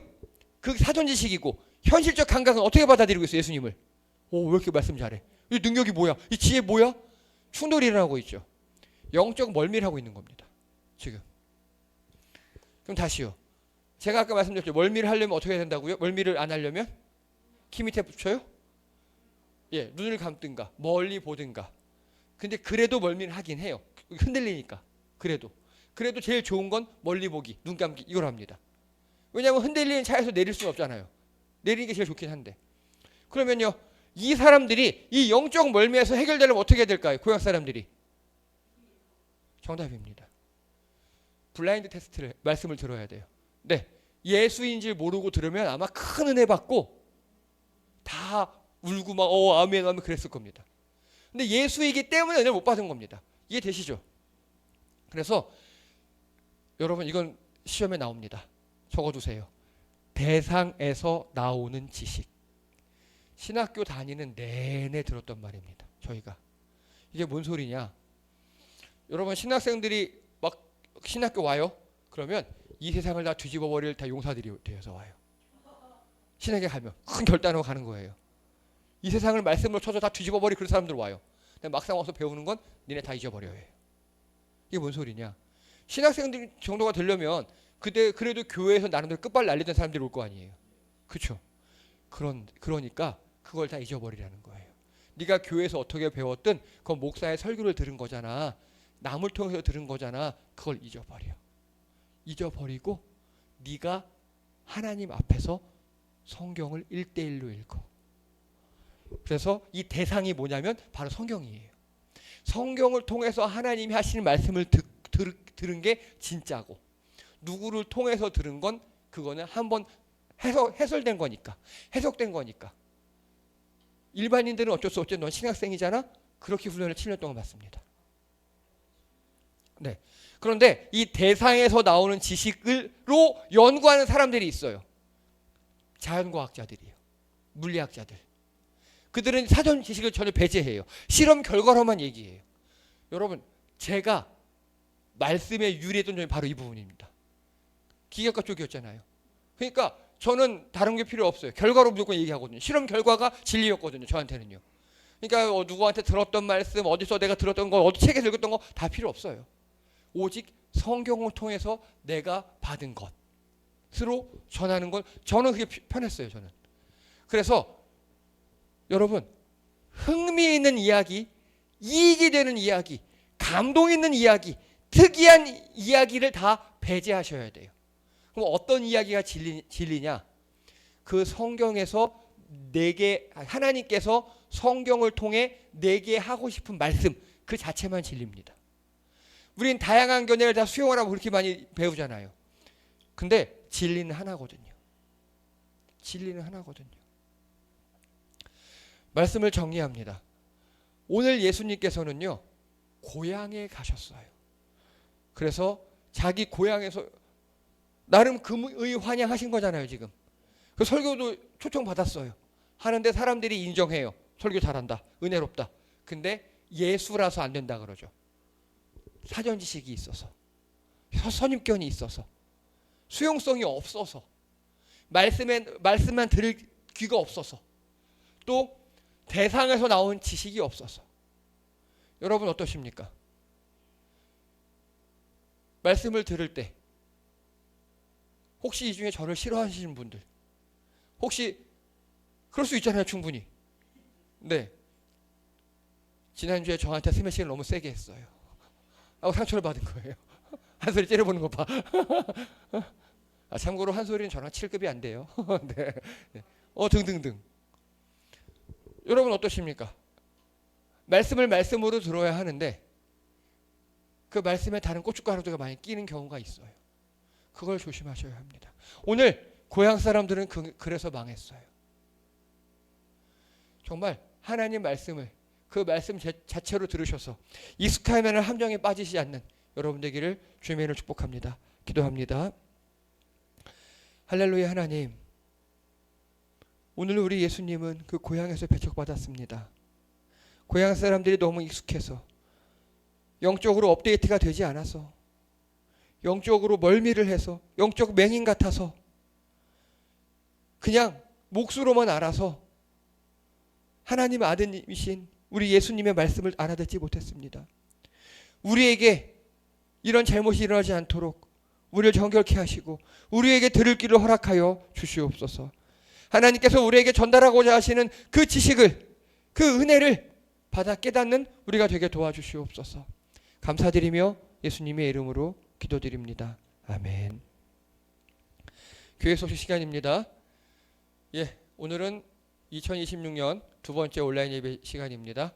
그 사전지식이고 현실적 감각은 어떻게 받아들이고 있어요? 예수님을. 오, 왜 이렇게 말씀 잘해? 이 능력이 뭐야? 이 지혜 뭐야? 충돌이 일어나고 있죠. 영적 멀미를 하고 있는 겁니다. 지금. 그럼 다시요. 제가 아까 말씀드렸죠. 멀미를 하려면 어떻게 해야 된다고요? 멀미를 안 하려면 키 밑에 붙여요? 예, 눈을 감든가 멀리 보든가. 근데 그래도 멀미를 하긴 해요. 흔들리니까. 그래도 제일 좋은 건 멀리 보기, 눈 감기 이걸 합니다. 왜냐하면 흔들리는 차에서 내릴 수는 없잖아요. 내리는 게 제일 좋긴 한데. 그러면요, 이 사람들이 이 영적 멀미에서 해결되려면 어떻게 해야 될까요? 고향 사람들이. 정답입니다. 블라인드 테스트를 말씀을 들어야 돼요. 네, 예수인 줄 모르고 들으면 아마 큰 은혜 받고 다 울고 막 아멘 아멘 그랬을 겁니다. 근데 예수이기 때문에 은혜를 못 받은 겁니다. 이해되시죠? 그래서 여러분 이건 시험에 나옵니다. 적어두세요. 대상에서 나오는 지식. 신학교 다니는 내내 들었던 말입니다. 저희가. 이게 뭔 소리냐? 여러분 신학생들이 막 신학교 와요. 그러면 이 세상을 다 뒤집어 버릴 다 용사들이 되어서 와요. 신학에 가면 큰 결단으로 가는 거예요. 이 세상을 말씀으로 쳐서 다 뒤집어 버릴 그런 사람들 와요. 근데 막상 와서 배우는 건 니네 다 잊어버려요. 이게 뭔 소리냐? 신학생들 정도가 되려면 그래도 교회에서 나름대로 끝발 날리던 사람들이 올 거 아니에요. 그렇죠? 그러니까 그걸 다 잊어버리라는 거예요. 네가 교회에서 어떻게 배웠든 그건 목사의 설교를 들은 거잖아. 남을 통해서 들은 거잖아. 그걸 잊어버리고 네가 하나님 앞에서 성경을 1대1로 읽어. 그래서 이 대상이 뭐냐면 바로 성경이에요. 성경을 통해서 하나님이 하시는 말씀을 들은 게 진짜고, 누구를 통해서 들은 건 그거는 한번 해설된 거니까, 해석된 거니까. 일반인들은 어쩔 수 없지. 넌 신학생이잖아. 그렇게 훈련을 7년 동안 받습니다. 네. 그런데 이 대상에서 나오는 지식으로 연구하는 사람들이 있어요. 자연과학자들이에요. 물리학자들. 그들은 사전 지식을 전혀 배제해요. 실험 결과로만 얘기해요. 여러분, 제가 말씀에 유리했던 점이 바로 이 부분입니다. 기계과 쪽이었잖아요. 그러니까 저는 다른 게 필요 없어요. 결과로 무조건 얘기하거든요. 실험 결과가 진리였거든요. 저한테는요. 그러니까 누구한테 들었던 말씀, 어디서 내가 들었던 거, 어디 책에서 읽었던 거 다 필요 없어요. 오직 성경을 통해서 내가 받은 것으로 전하는 걸 저는 그게 편했어요. 저는. 그래서 여러분, 흥미있는 이야기, 이익이 되는 이야기, 감동 있는 이야기, 특이한 이야기를 다 배제하셔야 돼요. 그럼 어떤 이야기가 진리냐? 그 성경에서 내게 하나님께서 성경을 통해 내게 하고 싶은 말씀 그 자체만 진리입니다. 우린 다양한 견해를 다 수용을 하고 그렇게 많이 배우잖아요. 근데 진리는 하나거든요. 진리는 하나거든요. 말씀을 정리합니다. 오늘 예수님께서는요, 고향에 가셨어요. 그래서 자기 고향에서 나름 금의 환영하신 거잖아요, 지금. 그 설교도 초청받았어요. 하는데 사람들이 인정해요. 설교 잘한다. 은혜롭다. 근데 예수라서 안 된다 그러죠. 사전 지식이 있어서. 선입견이 있어서. 수용성이 없어서. 말씀만 들을 귀가 없어서. 또 대상에서 나온 지식이 없어서. 여러분 어떠십니까? 말씀을 들을 때 혹시 이 중에 저를 싫어하시는 분들, 혹시 그럴 수 있잖아요, 충분히. 네. 지난주에 저한테 스매싱을 너무 세게 했어요. 하고 상처를 받은 거예요. 한 소리 째려보는 거 봐. 참고로 한 소리는 저랑 7급이 안 돼요. 네. 등등등. 여러분 어떠십니까? 말씀을 말씀으로 들어야 하는데 그 말씀에 다른 고춧가루가 많이 끼는 경우가 있어요. 그걸 조심하셔야 합니다. 오늘 고향 사람들은 그래서 망했어요. 정말 하나님 말씀을 그 말씀 자체로 들으셔서 익숙하면 함정에 빠지지 않는 여러분 되기를 주님의 이름으로 축복합니다. 기도합니다. 할렐루야. 하나님, 오늘 우리 예수님은 그 고향에서 배척받았습니다. 고향 사람들이 너무 익숙해서 영적으로 업데이트가 되지 않아서, 영적으로 멀미를 해서, 영적 맹인 같아서, 그냥 몫으로만 알아서 하나님 아드님이신 우리 예수님의 말씀을 알아듣지 못했습니다. 우리에게 이런 잘못이 일어나지 않도록 우리를 정결케 하시고 우리에게 들을 길을 허락하여 주시옵소서. 하나님께서 우리에게 전달하고자 하시는 그 지식을, 그 은혜를 받아 깨닫는 우리가 되게 도와주시옵소서. 감사드리며 예수님의 이름으로 기도드립니다. 아멘. 교회 소식 시간입니다. 오늘은 2026년 두 번째 온라인 예배 시간입니다.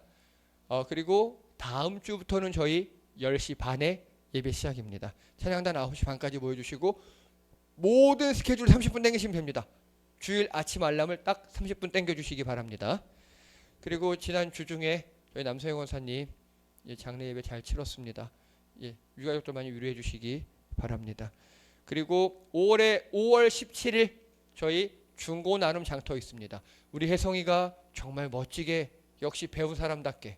그리고 다음 주부터는 저희 10시 반에 예배 시작입니다. 찬양단 9시 반까지 모여주시고 모든 스케줄 30분 당기시면 됩니다. 주일 아침 알람을 딱 30분 당겨주시기 바랍니다. 그리고 지난 주 중에 저희 남서영 원사님 장례 예배 잘 치렀습니다. 유가족들 많이 위로해 주시기 바랍니다. 그리고 5월 17일 저희 중고 나눔 장터 있습니다. 우리 혜성이가 정말 멋지게 역시 배운 사람답게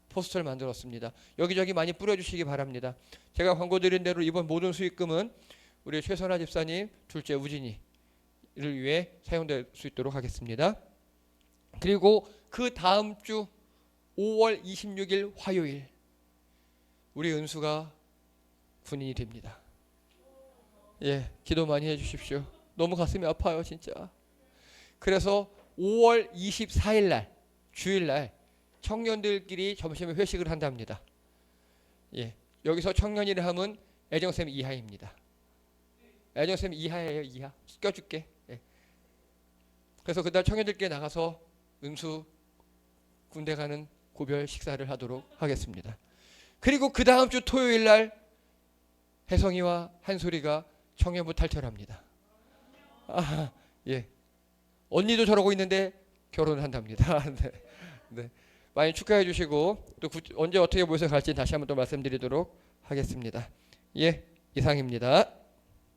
포스터를 만들었습니다. 여기저기 많이 뿌려주시기 바랍니다. 제가 광고 드린 대로 이번 모든 수익금은 우리 최선아 집사님, 둘째 우진이를 위해 사용될 수 있도록 하겠습니다. 그리고 그 다음 주 5월 26일 화요일 우리 은수가 군인이 됩니다. 기도 많이 해주십시오. 너무 가슴이 아파요 진짜. 그래서 5월 24일 날 주일날 청년들끼리 점심에 회식을 한답니다. 여기서 청년이라 하면 애정쌤 이하입니다. 애정쌤 이하예요. 이하. 껴줄게. 그래서 그날 청년들끼리 나가서 은수 군대 가는 고별 식사를 하도록 하겠습니다. 그리고 그 다음 주 토요일 날 혜성이와 한솔이가 청년부 탈퇴합니다. 언니도 저러고 있는데 결혼을 한답니다. 네. 많이 축하해 주시고 또 언제 어떻게 모여서 갈지 다시 한번 또 말씀드리도록 하겠습니다. 이상입니다.